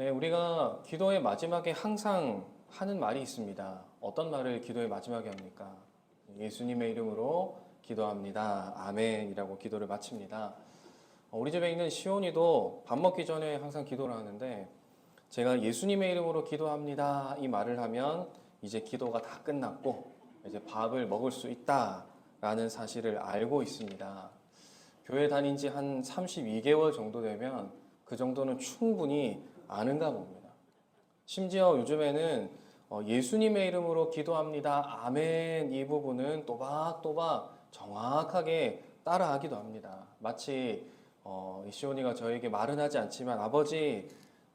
네, 우리가 기도의 마지막에 항상 하는 말이 있습니다. 어떤 말을 기도의 마지막에 합니까? 예수님의 이름으로 기도합니다. 아멘이라고 기도를 마칩니다. 우리 집에 있는 시온이도 밥 먹기 전에 항상 기도를 하는데 제가 예수님의 이름으로 기도합니다. 이 말을 하면 이제 기도가 다 끝났고 이제 밥을 먹을 수 있다라는 사실을 알고 있습니다. 교회 다닌 지 한 32개월 정도 되면 그 정도는 충분히 아는가 봅니다. 심지어 요즘에는 예수님의 이름으로 기도합니다. 아멘 이 부분은 또박또박 정확하게 따라하기도 합니다. 마치 이 시온이가 저에게 말은 하지 않지만 아버지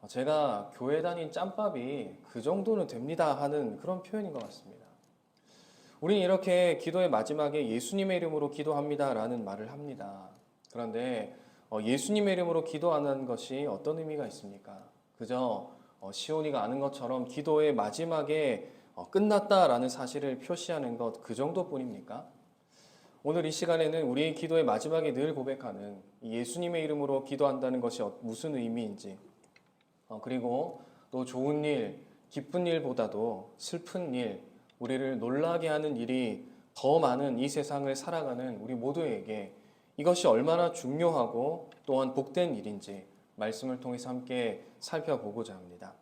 제가 교회 다닌 짬밥이 그 정도는 됩니다 하는 그런 표현인 것 같습니다. 우리는 이렇게 기도의 마지막에 예수님의 이름으로 기도합니다 라는 말을 합니다. 그런데 예수님의 이름으로 기도하는 것이 어떤 의미가 있습니까? 그저 시온이가 아는 것처럼 기도의 마지막에 끝났다라는 사실을 표시하는 것 그 정도뿐입니까? 오늘 이 시간에는 우리의 기도의 마지막에 늘 고백하는 예수님의 이름으로 기도한다는 것이 무슨 의미인지 그리고 또 좋은 일, 기쁜 일보다도 슬픈 일, 우리를 놀라게 하는 일이 더 많은 이 세상을 살아가는 우리 모두에게 이것이 얼마나 중요하고 또한 복된 일인지 말씀을 통해서 함께 살펴보고자 합니다.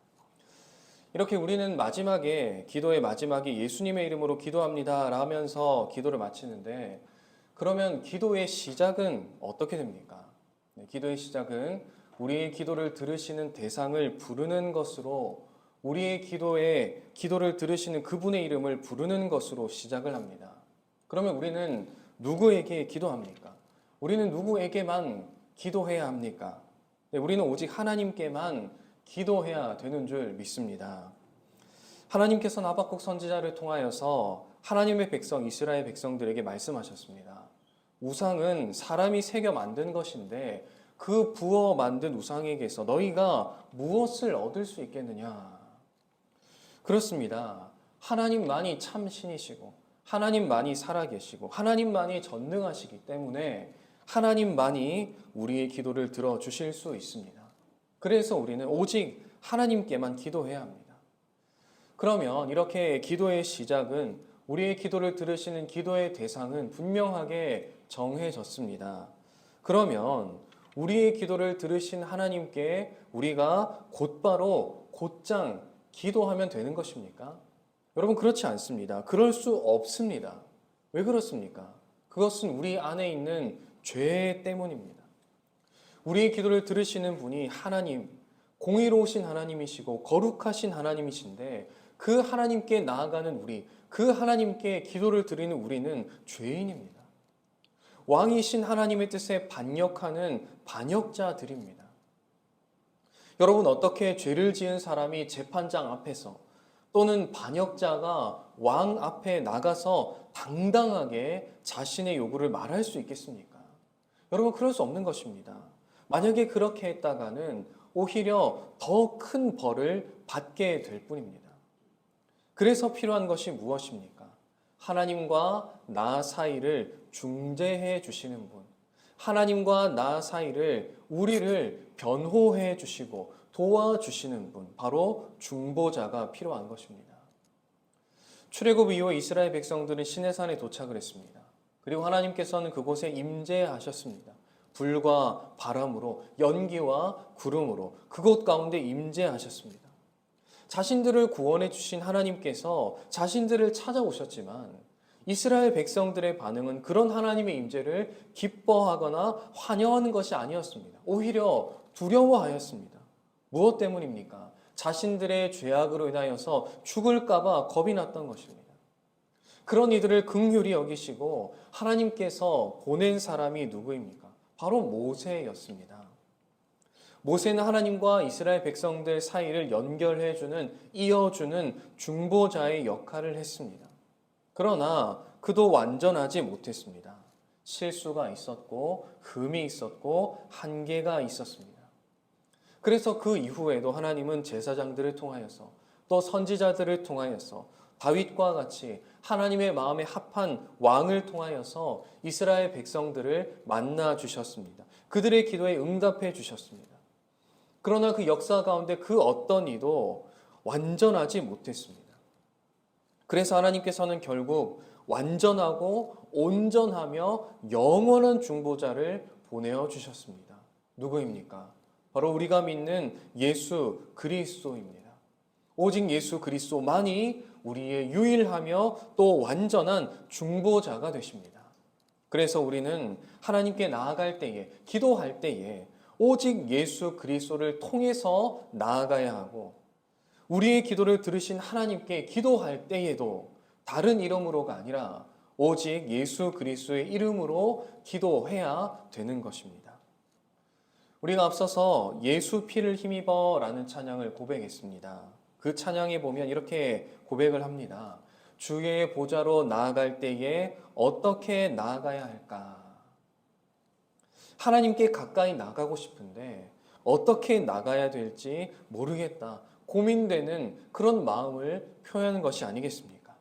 이렇게 우리는 마지막에 기도의 마지막에 예수님의 이름으로 기도합니다 라면서 기도를 마치는데 그러면 기도의 시작은 어떻게 됩니까? 기도의 시작은 우리의 기도를 들으시는 대상을 부르는 것으로 우리의 기도를 들으시는 그분의 이름을 부르는 것으로 시작을 합니다. 그러면 우리는 누구에게 기도합니까? 우리는 누구에게만 기도해야 합니까? 네, 우리는 오직 하나님께만 기도해야 되는 줄 믿습니다. 하나님께서는 하박국 선지자를 통하여서 하나님의 백성 이스라엘 백성들에게 말씀하셨습니다. 우상은 사람이 새겨 만든 것인데 그 부어 만든 우상에게서 너희가 무엇을 얻을 수 있겠느냐? 그렇습니다. 하나님만이 참 신이시고 하나님만이 살아계시고 하나님만이 전능하시기 때문에 하나님만이 우리의 기도를 들어주실 수 있습니다. 그래서 우리는 오직 하나님께만 기도해야 합니다. 그러면 이렇게 기도의 시작은 우리의 기도를 들으시는 기도의 대상은 분명하게 정해졌습니다. 그러면 우리의 기도를 들으신 하나님께 우리가 곧장 기도하면 되는 것입니까? 여러분 그렇지 않습니다. 그럴 수 없습니다. 왜 그렇습니까? 그것은 우리 안에 있는 죄 때문입니다. 우리의 기도를 들으시는 분이 하나님, 공의로우신 하나님이시고 거룩하신 하나님이신데 그 하나님께 나아가는 우리, 그 하나님께 기도를 드리는 우리는 죄인입니다. 왕이신 하나님의 뜻에 반역하는 반역자들입니다. 여러분 어떻게 죄를 지은 사람이 재판장 앞에서 또는 반역자가 왕 앞에 나가서 당당하게 자신의 요구를 말할 수 있겠습니까? 여러분 그럴 수 없는 것입니다. 만약에 그렇게 했다가는 오히려 더 큰 벌을 받게 될 뿐입니다. 그래서 필요한 것이 무엇입니까? 하나님과 나 사이를 중재해 주시는 분, 하나님과 나 사이를 우리를 변호해 주시고 도와주시는 분, 바로 중보자가 필요한 것입니다. 출애굽 이후에 이스라엘 백성들은 시내산에 도착을 했습니다. 그리고 하나님께서는 그곳에 임재하셨습니다. 불과 바람으로 연기와 구름으로 그곳 가운데 임재하셨습니다. 자신들을 구원해 주신 하나님께서 자신들을 찾아오셨지만 이스라엘 백성들의 반응은 그런 하나님의 임재를 기뻐하거나 환영하는 것이 아니었습니다. 오히려 두려워하였습니다. 무엇 때문입니까? 자신들의 죄악으로 인하여서 죽을까 봐 겁이 났던 것입니다. 그런 이들을 긍휼히 여기시고 하나님께서 보낸 사람이 누구입니까? 바로 모세였습니다. 모세는 하나님과 이스라엘 백성들 사이를 연결해주는, 이어주는 중보자의 역할을 했습니다. 그러나 그도 완전하지 못했습니다. 실수가 있었고, 흠이 있었고, 한계가 있었습니다. 그래서 그 이후에도 하나님은 제사장들을 통하여서 또 선지자들을 통하여서 다윗과 같이 하나님의 마음에 합한 왕을 통하여서 이스라엘 백성들을 만나 주셨습니다. 그들의 기도에 응답해 주셨습니다. 그러나 그 역사 가운데 그 어떤 이도 완전하지 못했습니다. 그래서 하나님께서는 결국 완전하고 온전하며 영원한 중보자를 보내어 주셨습니다. 누구입니까? 바로 우리가 믿는 예수 그리스도입니다. 오직 예수 그리스도만이 우리의 유일하며 또 완전한 중보자가 되십니다. 그래서 우리는 하나님께 나아갈 때에, 기도할 때에 오직 예수 그리스도를 통해서 나아가야 하고, 우리의 기도를 들으신 하나님께 기도할 때에도 다른 이름으로가 아니라 오직 예수 그리스도의 이름으로 기도해야 되는 것입니다. 우리가 앞서서 예수 피를 힘입어 라는 찬양을 고백했습니다. 그 찬양에 보면 이렇게 고백을 합니다. 주의 보좌로 나아갈 때에 어떻게 나아가야 할까? 하나님께 가까이 나가고 싶은데 어떻게 나가야 될지 모르겠다. 고민되는 그런 마음을 표현하는 것이 아니겠습니까?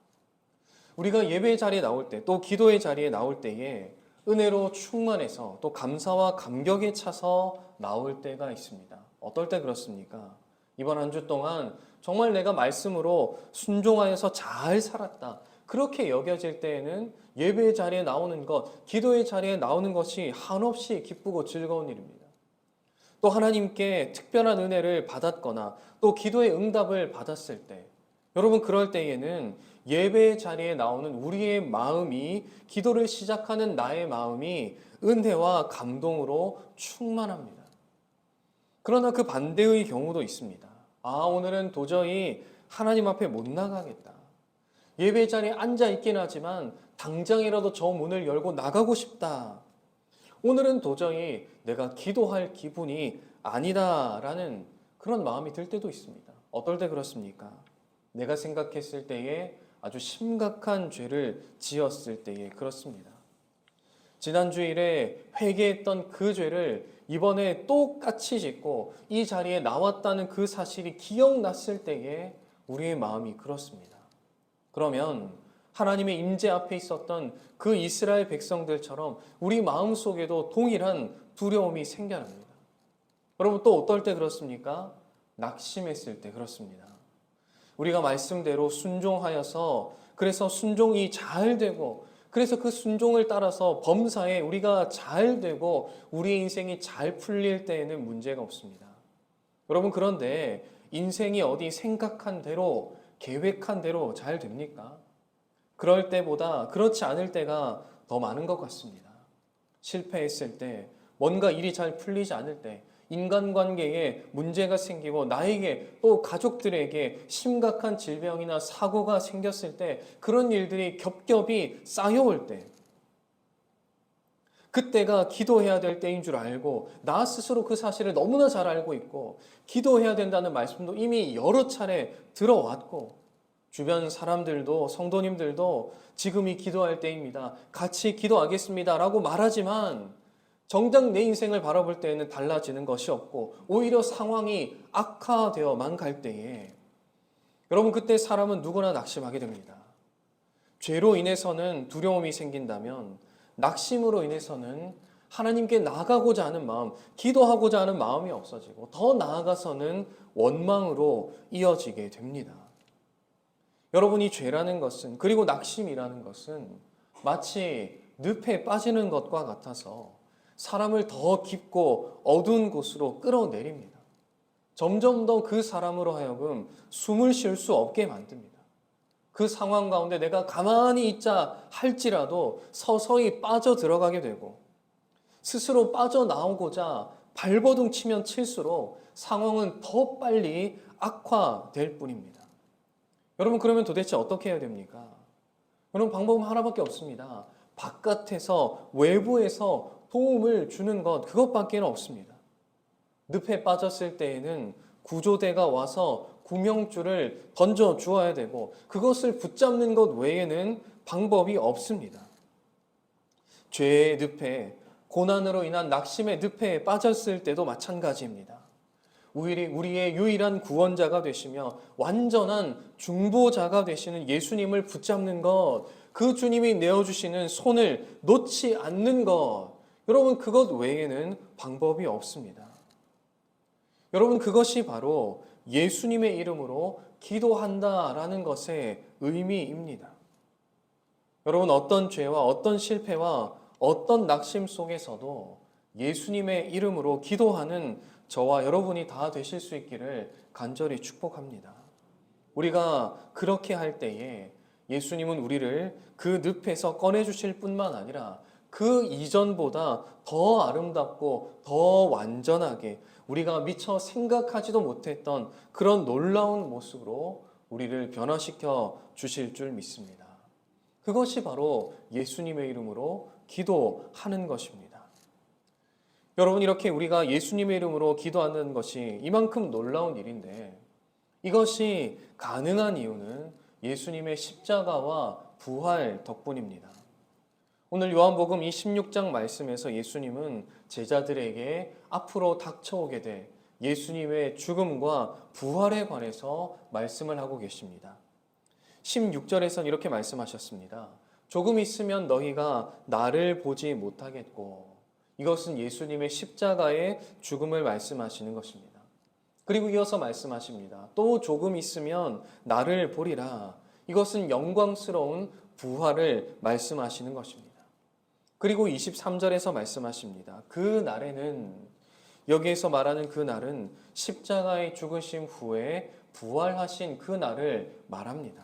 우리가 예배 자리에 나올 때, 또 기도의 자리에 나올 때에 은혜로 충만해서 또 감사와 감격에 차서 나올 때가 있습니다. 어떨 때 그렇습니까? 이번 한 주 동안 정말 내가 말씀으로 순종하여서 잘 살았다. 그렇게 여겨질 때에는 예배 자리에 나오는 것, 기도의 자리에 나오는 것이 한없이 기쁘고 즐거운 일입니다. 또 하나님께 특별한 은혜를 받았거나 또 기도의 응답을 받았을 때, 여러분 그럴 때에는 예배 자리에 나오는 우리의 마음이, 기도를 시작하는 나의 마음이 은혜와 감동으로 충만합니다. 그러나 그 반대의 경우도 있습니다. 오늘은 도저히 하나님 앞에 못 나가겠다. 예배 자리에 앉아 있긴 하지만 당장이라도 저 문을 열고 나가고 싶다. 오늘은 도저히 내가 기도할 기분이 아니다라는 그런 마음이 들 때도 있습니다. 어떨 때 그렇습니까? 내가 생각했을 때에 아주 심각한 죄를 지었을 때에 그렇습니다. 지난 주일에 회개했던 그 죄를 이번에 똑같이 짓고 이 자리에 나왔다는 그 사실이 기억났을 때에 우리의 마음이 그렇습니다. 그러면 하나님의 임재 앞에 있었던 그 이스라엘 백성들처럼 우리 마음속에도 동일한 두려움이 생겨납니다. 여러분 또 어떨 때 그렇습니까? 낙심했을 때 그렇습니다. 우리가 말씀대로 순종하여서 그래서 순종이 잘 되고 그래서 그 순종을 따라서 범사에 우리가 잘 되고 우리의 인생이 잘 풀릴 때에는 문제가 없습니다. 여러분 그런데 인생이 어디 생각한 대로 계획한 대로 잘 됩니까? 그럴 때보다 그렇지 않을 때가 더 많은 것 같습니다. 실패했을 때, 뭔가 일이 잘 풀리지 않을 때, 인간관계에 문제가 생기고 나에게 또 가족들에게 심각한 질병이나 사고가 생겼을 때, 그런 일들이 겹겹이 쌓여올 때, 그때가 기도해야 될 때인 줄 알고 나 스스로 그 사실을 너무나 잘 알고 있고 기도해야 된다는 말씀도 이미 여러 차례 들어왔고 주변 사람들도 성도님들도 지금이 기도할 때입니다. 같이 기도하겠습니다 라고 말하지만 정작 내 인생을 바라볼 때에는 달라지는 것이 없고 오히려 상황이 악화되어만 갈 때에 여러분 그때 사람은 누구나 낙심하게 됩니다. 죄로 인해서는 두려움이 생긴다면 낙심으로 인해서는 하나님께 나가고자 하는 마음, 기도하고자 하는 마음이 없어지고 더 나아가서는 원망으로 이어지게 됩니다. 여러분이 죄라는 것은 그리고 낙심이라는 것은 마치 늪에 빠지는 것과 같아서 사람을 더 깊고 어두운 곳으로 끌어내립니다. 점점 더 그 사람으로 하여금 숨을 쉴 수 없게 만듭니다. 그 상황 가운데 내가 가만히 있자 할지라도 서서히 빠져 들어가게 되고 스스로 빠져나오고자 발버둥 치면 칠수록 상황은 더 빨리 악화될 뿐입니다. 여러분 그러면 도대체 어떻게 해야 됩니까? 여러분 방법은 하나밖에 없습니다. 바깥에서 외부에서 도움을 주는 것 그것밖에 없습니다. 늪에 빠졌을 때에는 구조대가 와서 구명줄을 던져 주어야 되고 그것을 붙잡는 것 외에는 방법이 없습니다. 죄의 늪에 고난으로 인한 낙심의 늪에 빠졌을 때도 마찬가지입니다. 우리의 유일한 구원자가 되시며 완전한 중보자가 되시는 예수님을 붙잡는 것, 그 주님이 내어주시는 손을 놓지 않는 것, 여러분 그것 외에는 방법이 없습니다. 여러분, 그것이 바로 예수님의 이름으로 기도한다라는 것의 의미입니다. 여러분, 어떤 죄와 어떤 실패와 어떤 낙심 속에서도 예수님의 이름으로 기도하는 저와 여러분이 다 되실 수 있기를 간절히 축복합니다. 우리가 그렇게 할 때에 예수님은 우리를 그 늪에서 꺼내주실 뿐만 아니라 그 이전보다 더 아름답고 더 완전하게 우리가 미처 생각하지도 못했던 그런 놀라운 모습으로 우리를 변화시켜 주실 줄 믿습니다. 그것이 바로 예수님의 이름으로 기도하는 것입니다. 여러분, 이렇게 우리가 예수님의 이름으로 기도하는 것이 이만큼 놀라운 일인데 이것이 가능한 이유는 예수님의 십자가와 부활 덕분입니다. 오늘 요한복음 이 16장 말씀에서 예수님은 제자들에게 앞으로 닥쳐오게 될 예수님의 죽음과 부활에 관해서 말씀을 하고 계십니다. 16절에서는 이렇게 말씀하셨습니다. 조금 있으면 너희가 나를 보지 못하겠고, 이것은 예수님의 십자가의 죽음을 말씀하시는 것입니다. 그리고 이어서 말씀하십니다. 또 조금 있으면 나를 보리라. 이것은 영광스러운 부활을 말씀하시는 것입니다. 그리고 23절에서 말씀하십니다. 그 날에는, 여기에서 말하는 그 날은 십자가의 죽으심 후에 부활하신 그 날을 말합니다.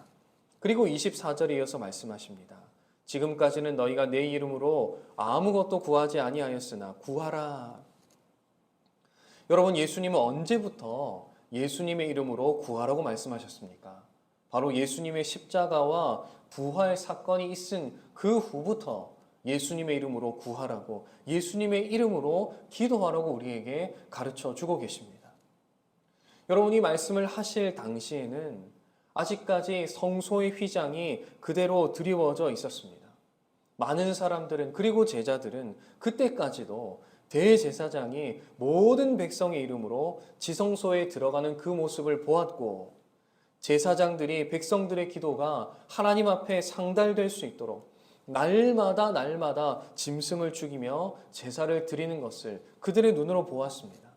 그리고 24절에 이어서 말씀하십니다. 지금까지는 너희가 내 이름으로 아무것도 구하지 아니하였으나 구하라. 여러분, 예수님은 언제부터 예수님의 이름으로 구하라고 말씀하셨습니까? 바로 예수님의 십자가와 부활 사건이 있은 그 후부터 예수님의 이름으로 구하라고, 예수님의 이름으로 기도하라고 우리에게 가르쳐 주고 계십니다. 여러분, 이 말씀을 하실 당시에는 아직까지 성소의 휘장이 그대로 드리워져 있었습니다. 많은 사람들은, 그리고 제자들은 그때까지도 대제사장이 모든 백성의 이름으로 지성소에 들어가는 그 모습을 보았고, 제사장들이 백성들의 기도가 하나님 앞에 상달될 수 있도록 날마다 짐승을 죽이며 제사를 드리는 것을 그들의 눈으로 보았습니다.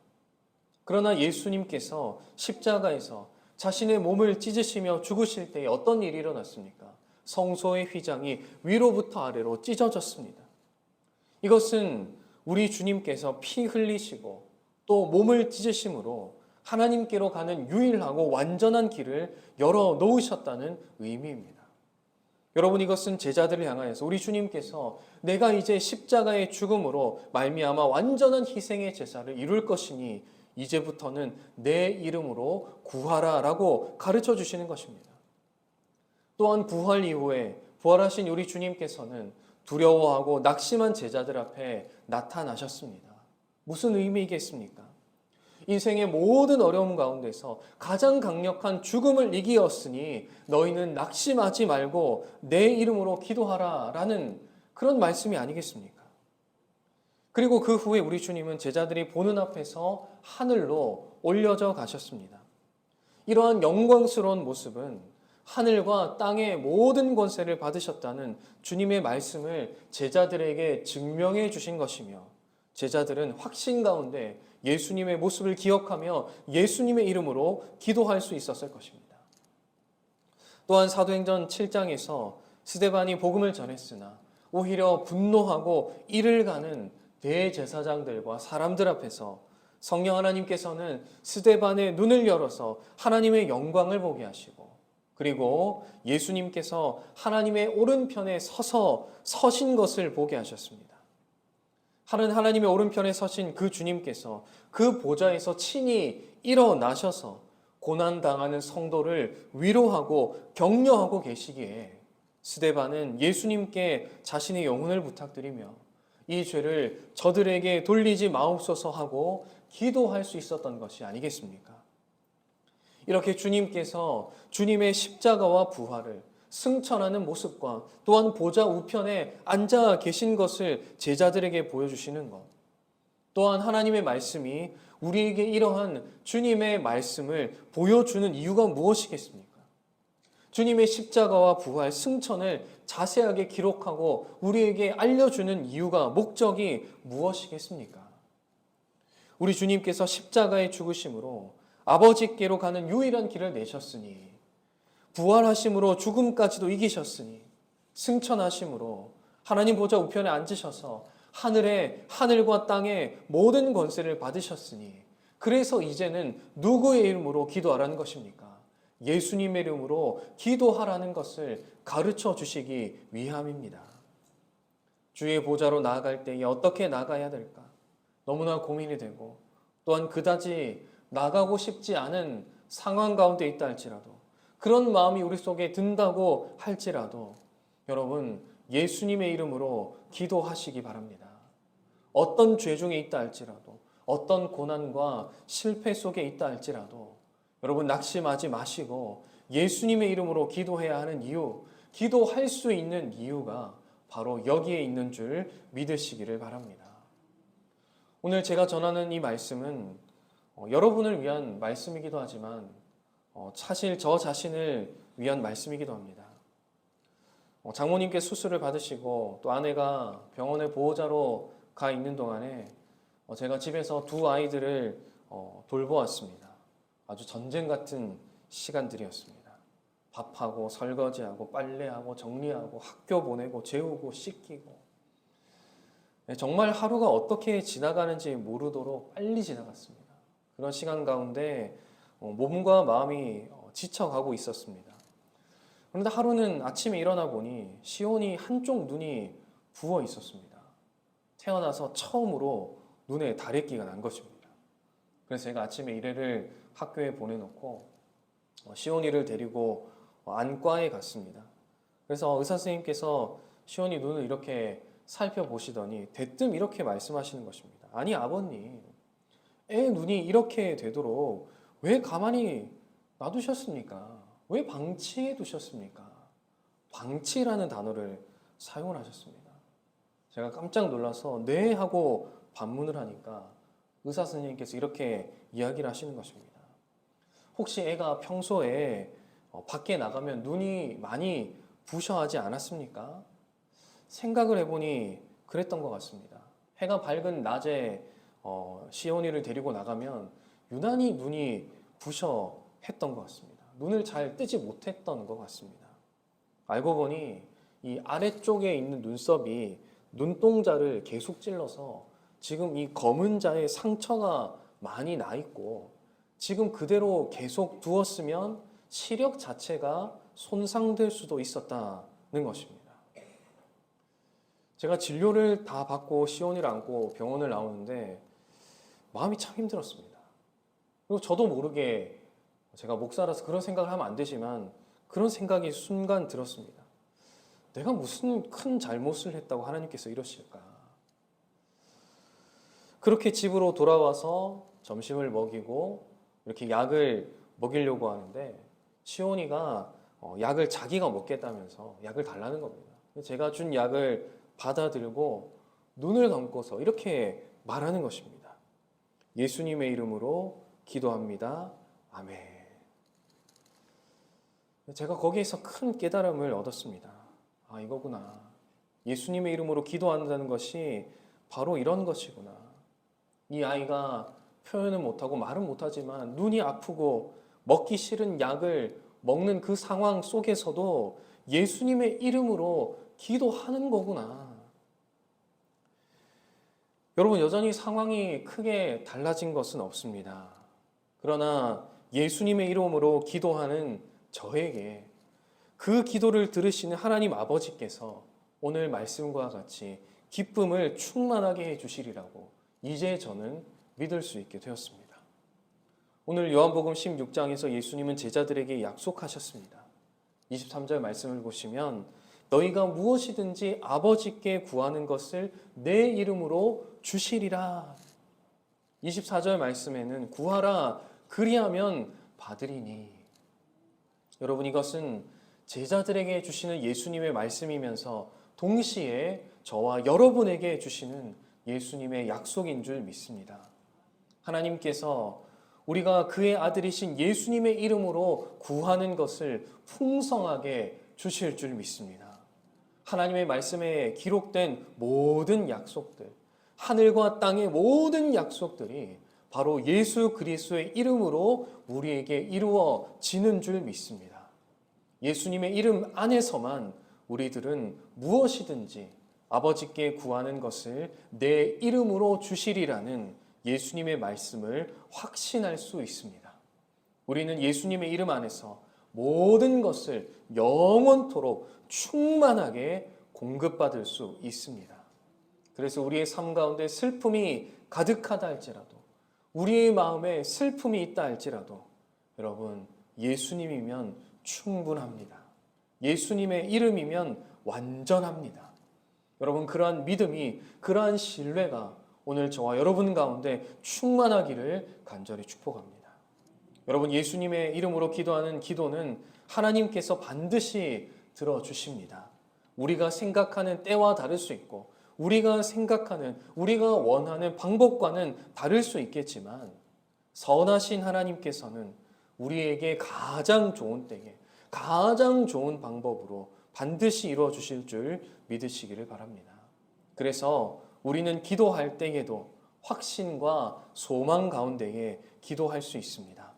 그러나 예수님께서 십자가에서 자신의 몸을 찢으시며 죽으실 때에 어떤 일이 일어났습니까? 성소의 휘장이 위로부터 아래로 찢어졌습니다. 이것은 우리 주님께서 피 흘리시고 또 몸을 찢으심으로 하나님께로 가는 유일하고 완전한 길을 열어 놓으셨다는 의미입니다. 여러분, 이것은 제자들을 향하여서 우리 주님께서 내가 이제 십자가의 죽음으로 말미암아 완전한 희생의 제사를 이룰 것이니 이제부터는 내 이름으로 구하라라고 가르쳐 주시는 것입니다. 또한 부활 이후에 부활하신 우리 주님께서는 두려워하고 낙심한 제자들 앞에 나타나셨습니다. 무슨 의미이겠습니까? 인생의 모든 어려움 가운데서 가장 강력한 죽음을 이기었으니 너희는 낙심하지 말고 내 이름으로 기도하라 라는 그런 말씀이 아니겠습니까? 그리고 그 후에 우리 주님은 제자들이 보는 앞에서 하늘로 올려져 가셨습니다. 이러한 영광스러운 모습은 하늘과 땅의 모든 권세를 받으셨다는 주님의 말씀을 제자들에게 증명해 주신 것이며, 제자들은 확신 가운데 예수님의 모습을 기억하며 예수님의 이름으로 기도할 수 있었을 것입니다. 또한 사도행전 7장에서 스데반이 복음을 전했으나 오히려 분노하고 이를 가는 대제사장들과 사람들 앞에서 성령 하나님께서는 스데반의 눈을 열어서 하나님의 영광을 보게 하시고, 그리고 예수님께서 하나님의 오른편에 서신 것을 보게 하셨습니다. 하나님의 오른편에 서신 그 주님께서 그 보좌에서 친히 일어나셔서 고난당하는 성도를 위로하고 격려하고 계시기에 스데반은 예수님께 자신의 영혼을 부탁드리며 이 죄를 저들에게 돌리지 마옵소서 하고 기도할 수 있었던 것이 아니겠습니까? 이렇게 주님께서 주님의 십자가와 부활을 승천하는 모습과 또한 보좌 우편에 앉아 계신 것을 제자들에게 보여주시는 것, 또한 하나님의 말씀이 우리에게 이러한 주님의 말씀을 보여주는 이유가 무엇이겠습니까? 주님의 십자가와 부활, 승천을 자세하게 기록하고 우리에게 알려주는 이유가, 목적이 무엇이겠습니까? 우리 주님께서 십자가의 죽으심으로 아버지께로 가는 유일한 길을 내셨으니, 부활하심으로 죽음까지도 이기셨으니, 승천하심으로 하나님 보좌 우편에 앉으셔서 하늘과 땅의 모든 권세를 받으셨으니, 그래서 이제는 누구의 이름으로 기도하라는 것입니까? 예수님의 이름으로 기도하라는 것을 가르쳐 주시기 위함입니다. 주의 보좌로 나아갈 때에 어떻게 나가야 될까? 너무나 고민이 되고, 또한 그다지 나가고 싶지 않은 상황 가운데 있다 할지라도, 그런 마음이 우리 속에 든다고 할지라도 여러분, 예수님의 이름으로 기도하시기 바랍니다. 어떤 죄 중에 있다 할지라도, 어떤 고난과 실패 속에 있다 할지라도 여러분 낙심하지 마시고 예수님의 이름으로 기도해야 하는 이유, 기도할 수 있는 이유가 바로 여기에 있는 줄 믿으시기를 바랍니다. 오늘 제가 전하는 이 말씀은 여러분을 위한 말씀이기도 하지만 사실 저 자신을 위한 말씀이기도 합니다. 장모님께 수술을 받으시고 또 아내가 병원의 보호자로 가 있는 동안에 제가 집에서 두 아이들을 돌보았습니다. 아주 전쟁 같은 시간들이었습니다. 밥하고 설거지하고 빨래하고 정리하고 학교 보내고 재우고 씻기고, 정말 하루가 어떻게 지나가는지 모르도록 빨리 지나갔습니다. 그런 시간 가운데 몸과 마음이 지쳐가고 있었습니다. 그런데 하루는 아침에 일어나 보니 시온이 한쪽 눈이 부어 있었습니다. 태어나서 처음으로 눈에 다래끼가 난 것입니다. 그래서 제가 아침에 이래를 학교에 보내놓고 시온이를 데리고 안과에 갔습니다. 그래서 의사 선생님께서 시온이 눈을 이렇게 살펴보시더니 대뜸 이렇게 말씀하시는 것입니다. 아니 아버님, 애 눈이 이렇게 되도록 왜 가만히 놔두셨습니까? 왜 방치해 두셨습니까? 방치라는 단어를 사용을 하셨습니다. 제가 깜짝 놀라서 네 하고 반문을 하니까 의사 선생님께서 이렇게 이야기를 하시는 것입니다. 혹시 애가 평소에 밖에 나가면 눈이 많이 부셔하지 않았습니까? 생각을 해보니 그랬던 것 같습니다. 해가 밝은 낮에 시온이를 데리고 나가면 유난히 눈이 부셔 했던 것 같습니다. 눈을 잘 뜨지 못했던 것 같습니다. 알고 보니 이 아래쪽에 있는 눈썹이 눈동자를 계속 찔러서 지금 이 검은 자에 상처가 많이 나 있고, 지금 그대로 계속 두었으면 시력 자체가 손상될 수도 있었다는 것입니다. 제가 진료를 다 받고 시온이를 안고 병원을 나오는데 마음이 참 힘들었습니다. 그리고 저도 모르게, 제가 목사라서 그런 생각을 하면 안 되지만 그런 생각이 순간 들었습니다. 내가 무슨 큰 잘못을 했다고 하나님께서 이러실까? 그렇게 집으로 돌아와서 점심을 먹이고 이렇게 약을 먹이려고 하는데 시온이가 약을 자기가 먹겠다면서 약을 달라는 겁니다. 제가 준 약을 받아들고 눈을 감고서 이렇게 말하는 것입니다. 예수님의 이름으로 기도합니다. 아멘. 제가 거기에서 큰 깨달음을 얻었습니다. 아, 이거구나. 예수님의 이름으로 기도한다는 것이 바로 이런 것이구나. 이 아이가 표현은 못하고 말은 못하지만 눈이 아프고 먹기 싫은 약을 먹는 그 상황 속에서도 예수님의 이름으로 기도하는 거구나. 여러분, 여전히 상황이 크게 달라진 것은 없습니다. 그러나 예수님의 이름으로 기도하는 저에게 그 기도를 들으시는 하나님 아버지께서 오늘 말씀과 같이 기쁨을 충만하게 해주시리라고 이제 저는 믿을 수 있게 되었습니다. 오늘 요한복음 16장에서 예수님은 제자들에게 약속하셨습니다. 23절 말씀을 보시면 너희가 무엇이든지 아버지께 구하는 것을 내 이름으로 주시리라. 24절 말씀에는 구하라 그리하면 받으리니. 여러분, 이것은 제자들에게 주시는 예수님의 말씀이면서 동시에 저와 여러분에게 주시는 예수님의 약속인 줄 믿습니다. 하나님께서 우리가 그의 아들이신 예수님의 이름으로 구하는 것을 풍성하게 주실 줄 믿습니다. 하나님의 말씀에 기록된 모든 약속들, 하늘과 땅의 모든 약속들이 바로 예수 그리스도의 이름으로 우리에게 이루어지는 줄 믿습니다. 예수님의 이름 안에서만 우리들은 무엇이든지 아버지께 구하는 것을 내 이름으로 주시리라는 예수님의 말씀을 확신할 수 있습니다. 우리는 예수님의 이름 안에서 모든 것을 영원토록 충만하게 공급받을 수 있습니다. 그래서 우리의 삶 가운데 슬픔이 가득하다 할지라도, 우리의 마음에 슬픔이 있다 할지라도 여러분, 예수님이면 충분합니다. 예수님의 이름이면 완전합니다. 여러분, 그러한 믿음이, 그러한 신뢰가 오늘 저와 여러분 가운데 충만하기를 간절히 축복합니다. 여러분, 예수님의 이름으로 기도하는 기도는 하나님께서 반드시 들어주십니다. 우리가 생각하는 때와 다를 수 있고, 우리가 생각하는, 우리가 원하는 방법과는 다를 수 있겠지만, 선하신 하나님께서는 우리에게 가장 좋은 때에 가장 좋은 방법으로 반드시 이루어 주실 줄 믿으시기를 바랍니다. 그래서 우리는 기도할 때에도 확신과 소망 가운데에 기도할 수 있습니다.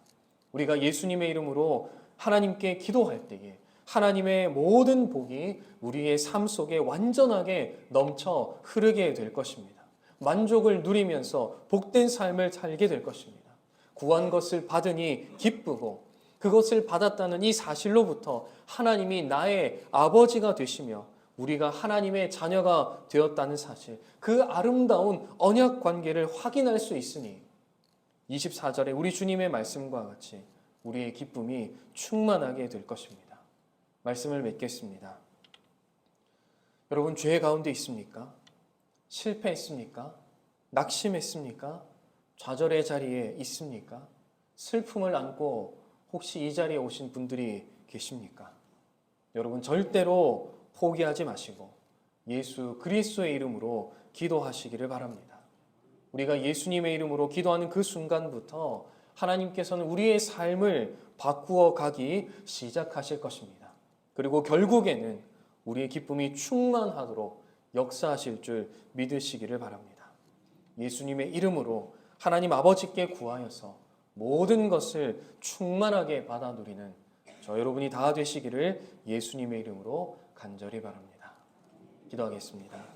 우리가 예수님의 이름으로 하나님께 기도할 때에 하나님의 모든 복이 우리의 삶 속에 완전하게 넘쳐 흐르게 될 것입니다. 만족을 누리면서 복된 삶을 살게 될 것입니다. 구한 것을 받으니 기쁘고 그것을 받았다는 이 사실로부터 하나님이 나의 아버지가 되시며 우리가 하나님의 자녀가 되었다는 사실, 그 아름다운 언약 관계를 확인할 수 있으니 24절에 우리 주님의 말씀과 같이 우리의 기쁨이 충만하게 될 것입니다. 말씀을 맺겠습니다. 여러분, 죄 가운데 있습니까? 실패했습니까? 낙심했습니까? 좌절의 자리에 있습니까? 슬픔을 안고 혹시 이 자리에 오신 분들이 계십니까? 여러분, 절대로 포기하지 마시고 예수 그리스도의 이름으로 기도하시기를 바랍니다. 우리가 예수님의 이름으로 기도하는 그 순간부터 하나님께서는 우리의 삶을 바꾸어 가기 시작하실 것입니다. 그리고 결국에는 우리의 기쁨이 충만하도록 역사하실 줄 믿으시기를 바랍니다. 예수님의 이름으로 하나님 아버지께 구하여서 모든 것을 충만하게 받아 누리는 저 여러분이 다 되시기를 예수님의 이름으로 간절히 바랍니다. 기도하겠습니다.